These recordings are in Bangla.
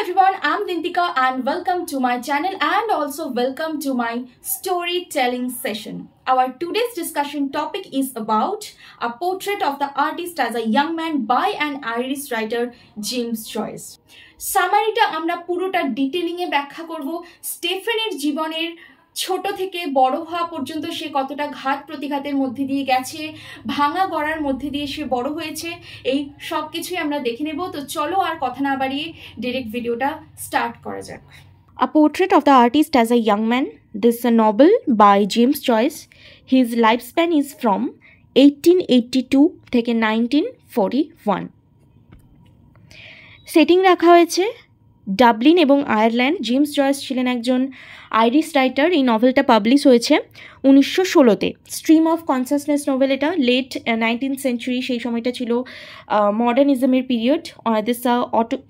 everyone, I'm Dintika and welcome to my channel and also welcome to my storytelling session. Our today's discussion topic is about a portrait of the artist as a young man by an Irish writer James Joyce. সামারিটা আমরা পুরোটা ডিটেইলিংয়ে ব্যাখ্যা করব স্টেফেনের জীবনের ছোট থেকে বড় হওয়া পর্যন্ত সে কতটা ঘাত প্রতিঘাতের মধ্যে দিয়ে গেছে, ভাঙা গড়ার মধ্যে দিয়ে সে বড় হয়েছে, এই সব কিছুই আমরা দেখে নেব। তো চলো আর কথা না বাড়িয়ে ডাইরেক্ট ভিডিওটা স্টার্ট করা যাক। A Portrait of the Artist as a Young Man. This is a novel by James Joyce. His lifespan is from 1882 থেকে 1941. সেটিং রাখা হয়েছে ডাবলিন এবং আয়ারল্যান্ড। জেমস জয়েস ছিলেন একজন আইরিশ রাইটার। এই নভেলটা পাবলিশ হয়েছে 1916-তে। স্ট্রিম অফ কনসাসনেস নভেল, এটা লেট 19th সেঞ্চুরি, সেই সময়টা ছিল মডার্নিজমের period.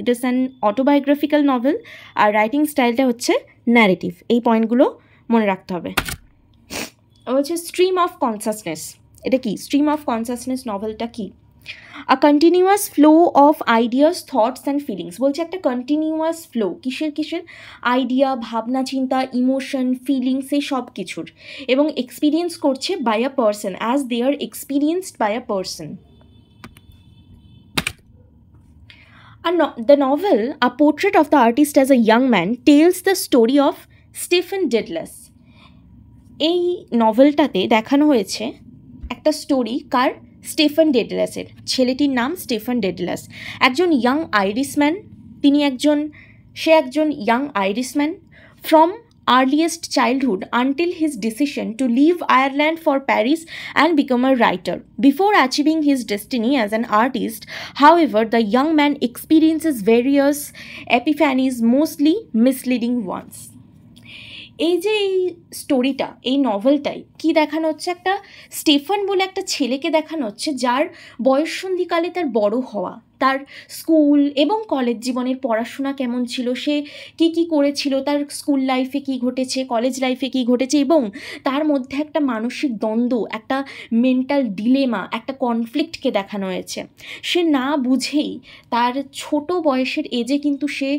This an autobiographical novel, আর রাইটিং স্টাইলটা হচ্ছে ন্যারেটিভ। এই পয়েন্টগুলো মনে রাখতে হবে। হচ্ছে স্ট্রিম অফ কনসাসনেস, এটা কি? স্ট্রিম অফ কনসাসনেস নভেলটা কি? A continuous flow of ideas, thoughts and feelings. বলছে একটা কন্টিনিউয়াস ফ্লো, কিসের আইডিয়া, ভাবনা চিন্তা, ইমোশন, ফিলিংস, এই সব কিছুর, এবং এক্সপিরিয়েন্স করছে by a person, as they are experienced by a person. The novel A Portrait of the Artist as a Young Man tells the story of Stephen Dedalus. এই নভেলটাতে দেখানো হয়েছে একটা স্টোরি, কার? স্টেফেন ডেডলাসের। ছেলেটির নাম স্টেফেন ডেডলাস, একজন ইয়াং আইরিশম্যান। সে একজন young Irishman from earliest childhood until his decision to leave Ireland for Paris and become a writer. Before achieving his destiny as an artist, however, the young man experiences various epiphanies, mostly misleading ones. এই যে এই স্টোরিটা, এই নভেলটাই কি দেখানো হচ্ছে? একটা স্টেফেন বলে একটা ছেলেকে দেখানো হচ্ছে, যার বয়ঃসন্ধিকালে তার বড় হওয়া, তার স্কুল এবং কলেজ জীবনের পড়াশোনা কেমন ছিল, সে কি করেছিল, তার স্কুল লাইফে কি ঘটেছে, কলেজ লাইফে কি ঘটেছে, এবং তার মধ্যে একটা মানসিক দ্বন্দ্ব, একটা মেন্টাল ডিলেমা, একটা কনফ্লিক্টকে দেখানো হয়েছে। সে না বুঝেই তার ছোট বয়সের এজে কিন্তু সে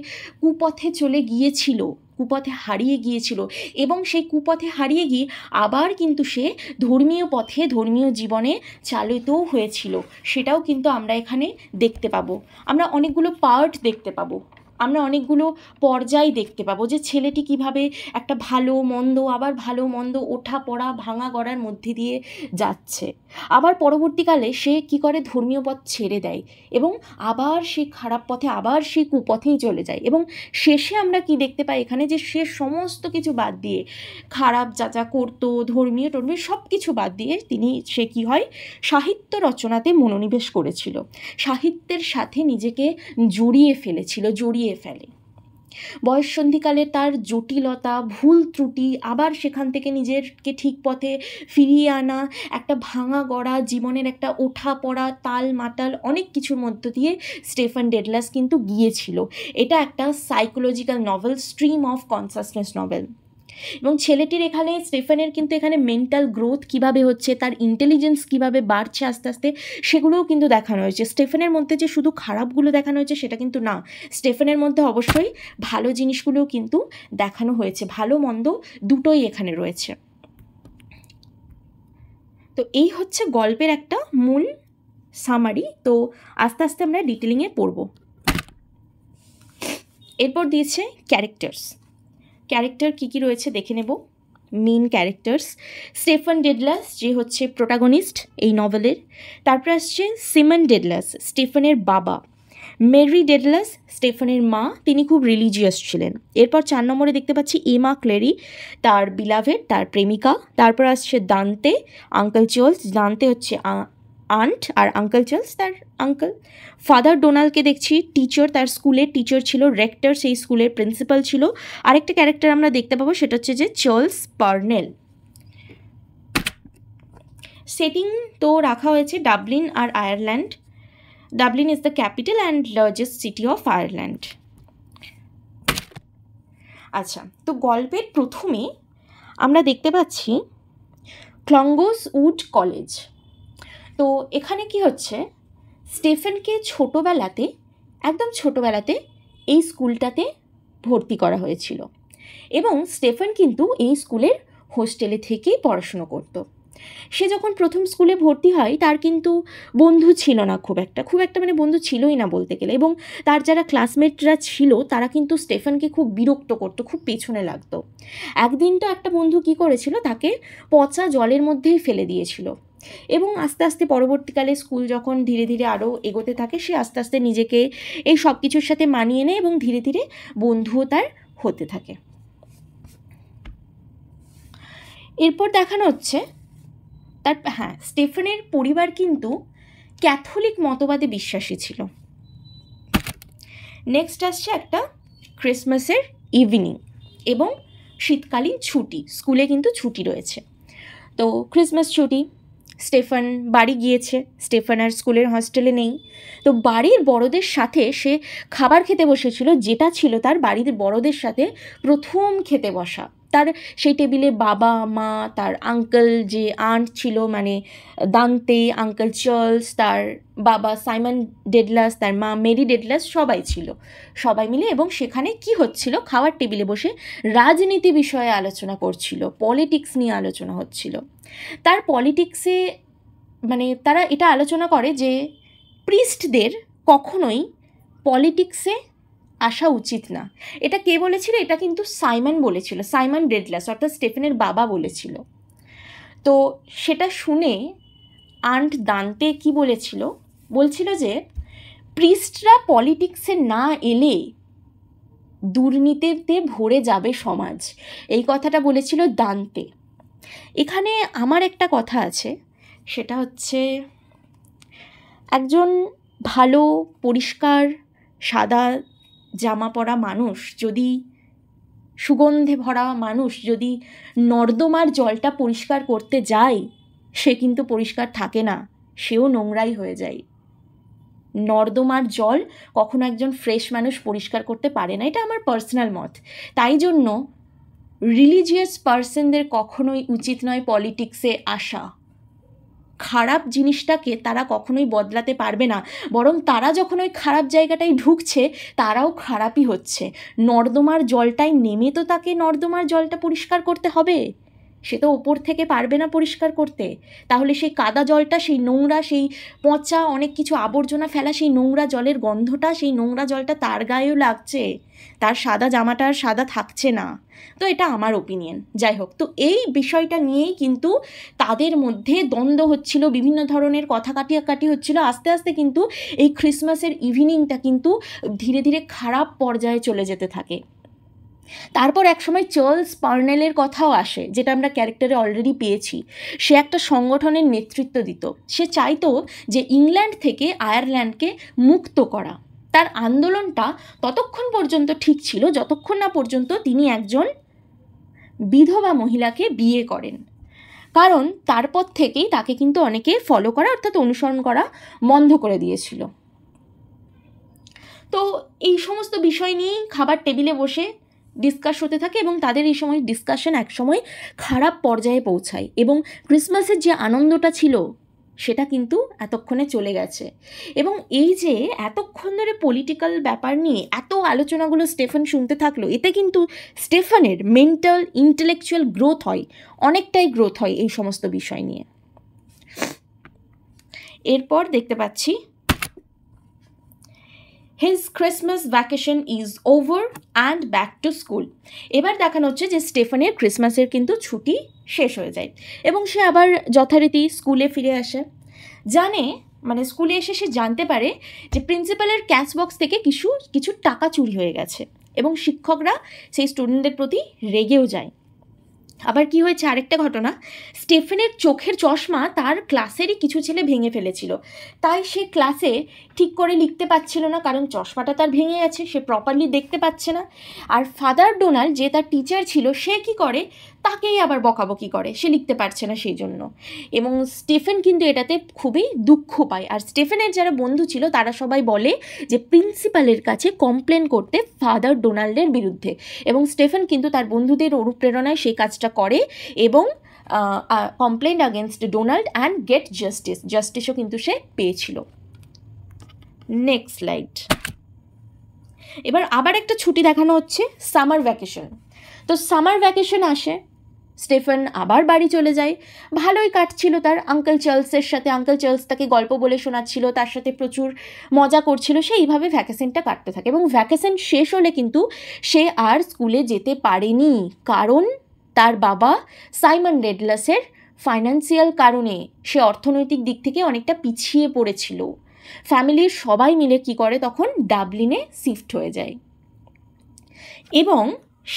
কুপথে চলে গিয়েছিল, কুপথে হারিয়ে গিয়েছিল, এবং সেই কুপথে হারিয়ে গিয়ে আবার কিন্তু সে ধর্মীয় পথে, ধর্মীয় জীবনে চালিতও হয়েছিল। সেটাও কিন্তু আমরা এখানে দেখতে পাবো। আমরা অনেকগুলো পার্ট দেখতে পাবো, আমরা অনেকগুলো পর্যায় দেখতে পাবো, যে ছেলেটি কিভাবে একটা ভালো মন্দ, আবার ভালো মন্দ, ওঠা পড়া, ভাঙা গড়ার মধ্যে দিয়ে যাচ্ছে। আবার পরবর্তীকালে সে কি করে? ধর্মীয় পথ ছেড়ে দেয় এবং আবার সে খারাপ পথে, আবার সে কুপথেই চলে যায়। এবং শেষে আমরা কি দেখতে পাই এখানে? যে সে সমস্ত কিছু বাদ দিয়ে, খারাপ যা যা করতো, ধর্মীয় সব কিছু বাদ দিয়ে সে কি হয়? সাহিত্য রচনাতে মনোনিবেশ করেছিল, সাহিত্যের সাথে নিজেকে জড়িয়ে ফেলে। বয়ঃসন্ধিকালে তার জটিলতা, ভুল ত্রুটি, আবার সেখান থেকে নিজেকে ঠিক পথে ফিরিয়ে আনা, একটা ভাঙা গড়া জীবনের একটা ওঠা পড়া, তাল মাটাল, অনেক কিছুর মধ্য দিয়ে স্টেফেন ডেডলাস কিন্তু গিয়েছিল। এটা একটা psychological novel, stream of consciousness novel. এবং ছেলেটির এখানে, স্টেফেনের কিন্তু এখানে মেন্টাল গ্রোথ কিভাবে হচ্ছে, তার ইন্টেলিজেন্স কিভাবে বাড়ছে আস্তে আস্তে, সেগুলোও কিন্তু দেখানো হয়েছে। স্টেফেনের মধ্যে যে শুধু খারাপগুলো দেখানো হয়েছে সেটা কিন্তু না, স্টেফেনের মধ্যে অবশ্যই ভালো জিনিসগুলোও কিন্তু দেখানো হয়েছে। ভালো মন্দ দুটোই এখানে রয়েছে। তো এই হচ্ছে গল্পের একটা মূল সামারি। তো আস্তে আস্তে আমরা ডিটেলিংয়ে পড়ব। এরপর দিয়েছে ক্যারেক্টার কী রয়েছে দেখে নেব। মেন ক্যারেক্টার্স: স্টেফেন ডেডলাস, যে হচ্ছে প্রোটাগনিস্ট এই নভেলের। তারপর আসছে সিমন ডেডলাস, স্টেফেনের বাবা। মেরি ডেডলাস, স্টেফেনের মা, তিনি খুব রিলিজিয়াস ছিলেন। এরপর 4 নম্বরে দেখতে পাচ্ছি এমা ক্লেরি, তার বিলাভেড, তার প্রেমিকা। তারপর আসছে দান্তে, আঙ্কেল চার্লস। দান্তে হচ্ছে আন্ট, আর আঙ্কেল চার্লস তার আঙ্কেল। ফাদার ডোনাল্ডকে দেখছি টিচার, তার স্কুলের টিচার ছিল, রেক্টর সেই স্কুলের প্রিন্সিপাল ছিল। আরেকটা ক্যারেক্টার আমরা দেখতে পাবো, সেটা হচ্ছে যে চার্লস পার্নেল। সেটিং তো রাখা হয়েছে ডাবলিন আর Ireland. Dublin is the capital and largest city of Ireland. আচ্ছা, তো গল্পের প্রথমে আমরা দেখতে পাচ্ছি ক্লঙ্গোস উড কলেজ। তো এখানে কি হচ্ছে? স্টেফেনকে একদম ছোটোবেলাতে এই স্কুলটাতে ভর্তি করা হয়েছিল এবং স্টেফেন কিন্তু এই স্কুলের হোস্টেলে থেকেই পড়াশুনো করত। সে যখন প্রথম স্কুলে ভর্তি হয় তার কিন্তু বন্ধু ছিল না খুব একটা মানে বন্ধু ছিলই না বলতে গেলে, এবং তার যারা ক্লাসমেটরা ছিল তারা কিন্তু স্টেফেনকে খুব বিরক্ত করতো, খুব পেছনে লাগতো। একদিন তো একটা বন্ধু কি করেছিল, তাকে পচা জলের মধ্যেই ফেলে দিয়েছিল এবং আস্তে আস্তে পরবর্তীকালে স্কুল যখন ধীরে ধীরে আরও এগোতে থাকে সে আস্তে আস্তে নিজেকে এই সব কিছুর সাথে মানিয়ে নেয় এবং ধীরে ধীরে বন্ধুও তার হতে থাকে। এরপর দেখানো হচ্ছে তার স্টেফেনের পরিবার কিন্তু ক্যাথলিক মতবাদে বিশ্বাসী ছিল। নেক্সট আসছে একটা ক্রিসমাসের ইভিনিং এবং শীতকালীন ছুটি, স্কুলে কিন্তু ছুটি রয়েছে। তো ক্রিসমাস ছুটি, স্টেফেন বাড়ি গিয়েছে, স্টেফেন আর স্কুলের হোস্টেলে নেই। তো বাড়ির বড়দের সাথে সে খাবার খেতে বসেছিল, যেটা ছিল তার বাড়ির বড়দের সাথে প্রথম খেতে বসা। তার সেই টেবিলে বাবা মা, তার আঙ্কেল যে আন্ট ছিল মানে দান্তে, আঙ্কেল চার্লস, তার বাবা সাইমন ডেডলাস, তার মা মেরি ডেডলাস, সবাই ছিল, সবাই মিলে। এবং সেখানে কি হচ্ছিল, খাওয়ার টেবিলে বসে রাজনীতি বিষয়ে আলোচনা করছিল, পলিটিক্স নিয়ে আলোচনা হচ্ছিল। তার পলিটিক্সে মানে তারা এটা আলোচনা করে যে প্রিস্টদের কখনোই পলিটিক্সে আসা উচিত না। এটা কে বলেছিল? এটা কিন্তু সাইমন বলেছিল, সাইমন ডেডলাস অর্থাৎ স্টেফেনের বাবা বলেছিল। তো সেটা শুনে আন্ট দান্তে কি বলছিল যে প্রিস্টরা পলিটিক্সে না এলে দুর্নীতিতে ভরে যাবে সমাজ, এই কথাটা বলেছিল দান্তে। এখানে আমার একটা কথা আছে, সেটা হচ্ছে একজন ভালো পরিষ্কার সাদা জামা পরা মানুষ যদি, সুগন্ধে ভরা মানুষ যদি নর্দমার জলটা পরিষ্কার করতে যায়, সে কিন্তু পরিষ্কার থাকে না, সেও নোংরাই হয়ে যায়। নর্দমার জল কখনো একজন ফ্রেশ মানুষ পরিষ্কার করতে পারে না, এটা আমার পার্সোনাল মত। তাই জন্য রিলিজিয়াস পার্সনদের কখনোই উচিত নয় পলিটিক্সে আসা। খারাপ জিনিসটাকে তারা কখনোই বদলাতে পারবে না, বরং তারা যখন ওই খারাপ জায়গাটায় ঢুকছে তারাও খারাপই হচ্ছে। নর্দমার জলটায় নেমে তো তাকে নর্দমার জলটা পরিষ্কার করতে হবে, সে তো ওপর থেকে পারবে না পরিষ্কার করতে। তাহলে সেই কাদা জলটা, সেই নোংরা, সেই পচা অনেক কিছু আবর্জনা ফেলা সেই নোংরা জলের গন্ধটা, সেই নোংরা জলটা তার গায়েও লাগছে, তার সাদা জামাটা আর সাদা থাকছে না। তো এটা আমার ওপিনিয়ন। যাই হোক, তো এই বিষয়টা নিয়েই কিন্তু তাদের মধ্যে দ্বন্দ্ব হচ্ছিল, বিভিন্ন ধরনের কথা কাটাকাটি হচ্ছিল। আস্তে আস্তে কিন্তু এই ক্রিসমাসের ইভিনিংটা কিন্তু ধীরে ধীরে খারাপ পর্যায়ে চলে যেতে থাকে। তারপর একসময় চার্লস পার্নেলের কথাও আসে, যেটা আমরা ক্যারেক্টারে অলরেডি পেয়েছি। সে একটা সংগঠনের নেতৃত্ব দিত, সে চাইতো যে ইংল্যান্ড থেকে আয়ারল্যান্ডকে মুক্ত করা। তার আন্দোলনটা ততক্ষণ পর্যন্ত ঠিক ছিল যতক্ষণ না পর্যন্ত তিনি একজন বিধবা মহিলাকে বিয়ে করেন, কারণ তারপর থেকেই তাকে কিন্তু অনেকে ফলো করা অর্থাৎ অনুসরণ করা বন্ধ করে দিয়েছিল। তো এই সমস্ত বিষয় নিয়েই খাবার টেবিলে বসে ডিসকাস হতে থাকে এবং তাদের এই সময় ডিসকাশন একসময় খারাপ পর্যায়ে পৌঁছায় এবং ক্রিসমাসের যে আনন্দটা ছিল সেটা কিন্তু এতক্ষণে চলে গেছে। এবং এই যে এতক্ষণ ধরে পলিটিক্যাল ব্যাপার নিয়ে এত আলোচনাগুলো স্টেফেন শুনতে থাকলো, এতে কিন্তু স্টেফেনের মেন্টাল ইন্টেলেকচুয়াল গ্রোথ হয়, অনেকটাই গ্রোথ হয় এই সমস্ত বিষয় নিয়ে। এরপর দেখতে পাচ্ছি His Christmas vacation is over and back to school. এবার দেখানো হচ্ছে যে স্টেফেনের ক্রিসমাসের কিন্তু ছুটি শেষ হয়ে যায় এবং সে আবার যথারীতি স্কুলে ফিরে আসে। স্কুলে এসে সে জানতে পারে যে প্রিন্সিপালের ক্যাশ বক্স থেকে কিছু টাকা চুরি হয়ে গেছে এবং শিক্ষকরা সেই স্টুডেন্টদের প্রতি রেগেও যায়। আবার কি হয়েছে আরেকটা ঘটনা, স্টেফেনের চোখের চশমা তার ক্লাসেরই কিছু ছেলে ভেঙে ফেলেছিল, তাই সে ক্লাসে ঠিক করে লিখতে পারছিল না, কারণ চশমাটা তার ভেঙে গেছে, সে প্রপারলি দেখতে পাচ্ছে না। আর ফাদার ডোনাল্ড যে তার টিচার ছিল সে কি করে, তাকেই আবার বকাবকি করে, সে লিখতে পারছে না সেই জন্য। এবং স্টেফেন কিন্তু এটাতে খুবই দুঃখ পায়। আর স্টেফেনের যারা বন্ধু ছিল তারা সবাই বলে যে প্রিন্সিপালের কাছে কমপ্লেন করতে ফাদার ডোনাল্ডের বিরুদ্ধে, এবং স্টেফেন কিন্তু তার বন্ধুদের অনুপ্রেরণায় সেই কাজটা করে এবং complain against Donald and get জাস্টিসও কিন্তু সে পেয়েছিল। Next slide. এবার আবার একটা ছুটি দেখানো হচ্ছে, সামার ভ্যাকেশন। তো সামার ভ্যাকেশন আসে, স্টেফেন আবার বাড়ি চলে যায়। ভালোই কাটছিল তার আঙ্কেল চার্লসের সাথে। আঙ্কেল চার্লস তাকে গল্প বলে শোনাচ্ছিল, তার সাথে প্রচুর মজা করছিল। সে এইভাবে ভ্যাকেশনটা কাটতে থাকে এবং ভ্যাকেশন শেষ হলে কিন্তু সে আর স্কুলে যেতে পারেনি, কারণ তার বাবা সাইমন রেডলাসের ফাইন্যান্সিয়াল কারণে সে অর্থনৈতিক দিক থেকে অনেকটা পিছিয়ে পড়েছিল। ফ্যামিলির সবাই মিলে কি করে, তখন ডাবলিনে শিফট হয়ে যায় এবং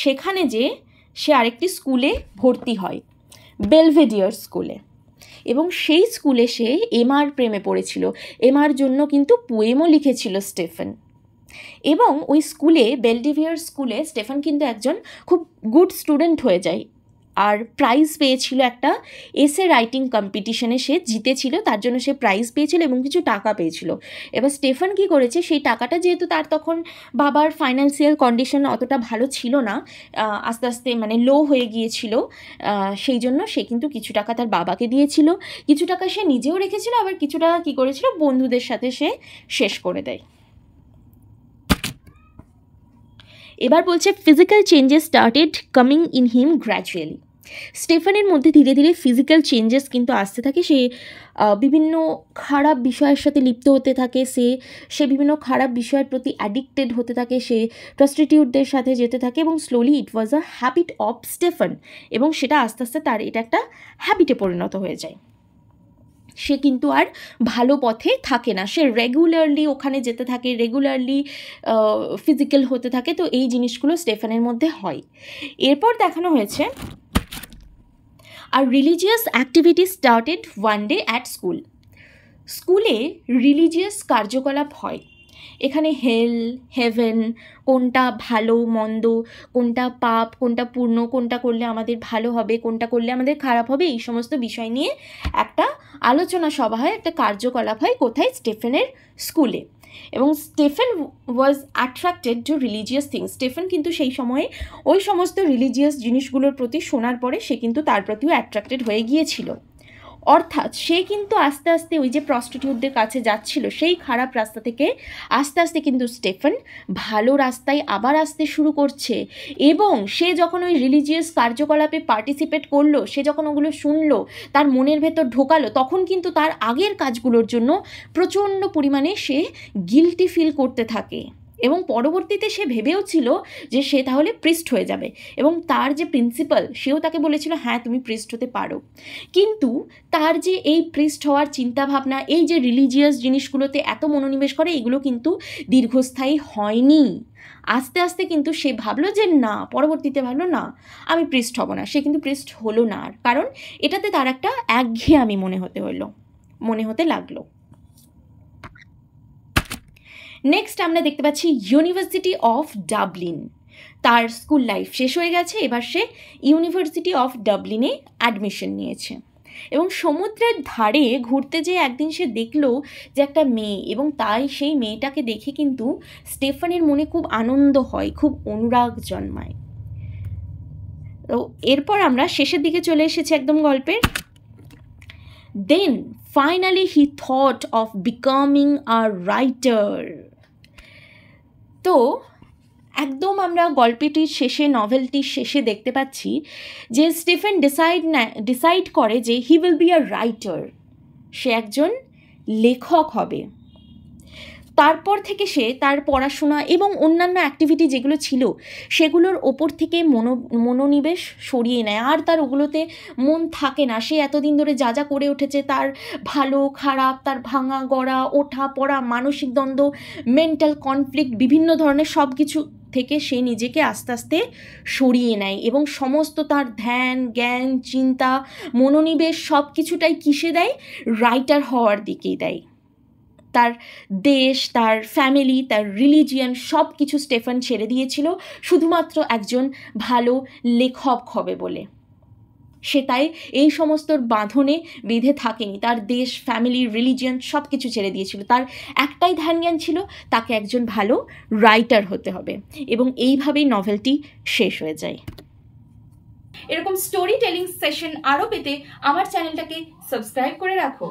সেখানে যে সে আরেকটি স্কুলে ভর্তি হয়, বেলভেডিয়ার স্কুলে। এবং সেই স্কুলে সে এমার প্রেমে পড়েছিল। এমার জন্য কিন্তু পোয়েমও লিখেছিল স্টেফেন। এবং ওই স্কুলে, বেলভেডিয়ার স্কুলে, স্টেফেন কিন্তু একজন খুব গুড স্টুডেন্ট হয়ে যায় আর প্রাইজ পেয়েছিল একটা এসে রাইটিং কম্পিটিশনে। সে জিতেছিল, তার জন্য সে প্রাইজ পেয়েছিল এবং কিছু টাকা পেয়েছিল। এবার স্টেফেন কী করেছে, সেই টাকাটা যেহেতু তার তখন বাবার ফাইন্যান্সিয়াল কন্ডিশন অতটা ভালো ছিল না, আস্তে আস্তে মানে লো হয়ে গিয়েছিল, সেই জন্য সে কিন্তু কিছু টাকা তার বাবাকে দিয়েছিল, কিছু টাকা সে নিজেও রেখেছিল, আবার কিছু টাকা কী করেছিল, বন্ধুদের সাথে সে শেষ করে দেয়। এবার বলছে physical changes started coming in him gradually. স্টেফেনের মধ্যে ধীরে ধীরে ফিজিক্যাল চেঞ্জেস কিন্তু আসতে থাকে। সে বিভিন্ন খারাপ বিষয়ের সাথে লিপ্ত হতে থাকে, সে বিভিন্ন খারাপ বিষয়ের প্রতি অ্যাডিক্টেড হতে থাকে, সে প্রস্টিটিউটদের সাথে যেতে থাকে এবং slowly it was a habit of স্টেফেন, এবং সেটা আস্তে আস্তে তার এটা একটা হ্যাবিটে পরিণত হয়ে যায়। সে কিন্তু আর ভালো পথে থাকে না, সে রেগুলারলি ওখানে যেতে থাকে, রেগুলারলি ফিজিক্যাল হতে থাকে। তো এই জিনিসগুলো স্টেফেনের মধ্যে হয়। এরপর দেখানো হয়েছে আর religious activity started one day at school. স্কুলে রিলিজিয়াস কার্যকলাপ হয়। এখানে হেল, হেভেন, কোনটা ভালো মন্দ, কোনটা পাপ, কোনটা পূর্ণ, কোনটা করলে আমাদের ভালো হবে, কোনটা করলে আমাদের খারাপ হবে, এই সমস্ত বিষয় নিয়ে একটা আলোচনা সভা হয়, একটা কার্যকলাপ হয়। কোথায়? স্টেফেনের স্কুলে। এবং স্টেফেন ওয়াজ অ্যাট্রাক্টেড টু রিলিজিয়াস থিংস। স্টেফেন কিন্তু সেই সময়ে ওই সমস্ত রিলিজিয়াস জিনিসগুলোর প্রতি শোনার পরে সে কিন্তু তার প্রতিও অ্যাট্রাক্টেড হয়ে গিয়েছিল। অর্থাৎ সে কিন্তু আস্তে আস্তে ওই যে প্রস্টিটিউটদের কাছে যাচ্ছিল, সেই খারাপ রাস্তা থেকে আস্তে আস্তে কিন্তু স্টেফেন ভালো রাস্তায় আবার আসতে শুরু করছে। এবং সে যখন ওই রিলিজিয়াস কার্যকলাপে পার্টিসিপেট করলো, সে যখন ওগুলো শুনলো, তার মনের ভেতর ঢোকালো, তখন কিন্তু তার আগের কাজগুলোর জন্য প্রচণ্ড পরিমাণে সে গিল্টি ফিল করতে থাকে। এবং পরবর্তীতে সে ভেবেও ছিল যে সে তাহলে প্রিস্ট হয়ে যাবে, এবং তার যে প্রিন্সিপাল সেও তাকে বলেছিল হ্যাঁ তুমি প্রিস্ট হতে পারো। কিন্তু তার যে এই প্রিস্ট হওয়ার চিন্তাভাবনা, এই যে রিলিজিয়াস জিনিসগুলোতে এত মনোনিবেশ করে, এগুলো কিন্তু দীর্ঘস্থায়ী হয়নি। আস্তে আস্তে কিন্তু সে ভাবলো যে না, পরবর্তীতে ভাবলো না আমি প্রিস্ট হব না। সে কিন্তু প্রিস্ট হলো না, আর কারণ এটাতে তার একটা একঘেয়েমি মনে হতে লাগলো। নেক্সট আমরা দেখতে পাচ্ছি ইউনিভার্সিটি অফ ডাবলিন। তার স্কুল লাইফ শেষ হয়ে গেছে, এবার সে ইউনিভার্সিটি অফ ডাবলিনে অ্যাডমিশন নিয়েছে। এবং সমুদ্রের ধারে ঘুরতে যেয়ে একদিন সে দেখলো যে একটা মেয়ে, এবং তাই সেই মেয়েটাকে দেখে কিন্তু স্টেফেনের মনে খুব আনন্দ হয়, খুব অনুরাগ জন্মায়। তো এরপর আমরা শেষের দিকে চলে এসেছি একদম গল্পের। Then finally he thought of becoming a writer. তো একদম আমরা গল্পটির শেষে, নভেলটির শেষে দেখতে পাচ্ছি যে স্টিফেন ডিসাইড করে যে he will be a writer, সে একজন লেখক হবে। তারপর থেকে সে তার পড়াশোনা এবং অন্যান্য অ্যাক্টিভিটি যেগুলো ছিল সেগুলোর ওপর থেকে মনোনিবেশ সরিয়ে নেয়, আর তার ওগুলোতে মন থাকে না। সে এতদিন ধরে যা যা করে উঠেছে, তার ভালো খারাপ, তার ভাঙা গড়া, ওঠা পড়া, মানসিক দ্বন্দ্ব, মেন্টাল কনফ্লিক্ট, বিভিন্ন ধরনের সব কিছু থেকে সে নিজেকে আস্তে আস্তে সরিয়ে নেয় এবং সমস্ত তার ধ্যান, জ্ঞান, চিন্তা, মনোনিবেশ সব কিছুটাই কিসে দেয়? রাইটার হওয়ার দিকেই দেয়। তার দেশ, তার ফ্যামিলি, তার রিলিজিয়ান সব কিছু স্টেফেন ছেড়ে দিয়েছিল শুধুমাত্র একজন ভালো লেখক হবে বলে। সে তাই এই সমস্ত বাঁধনে বেঁধে থাকেনি, তার দেশ, ফ্যামিলি, রিলিজিয়ান সব কিছু ছেড়ে দিয়েছিল। তার একটাই ধ্যান জ্ঞান ছিল, তাকে একজন ভালো রাইটার হতে হবে। এবং এইভাবেই নভেলটি শেষ হয়ে যায়। এরকম স্টোরি টেলিং সেশন আরও পেতে আমার চ্যানেলটাকে সাবস্ক্রাইব করে রাখো।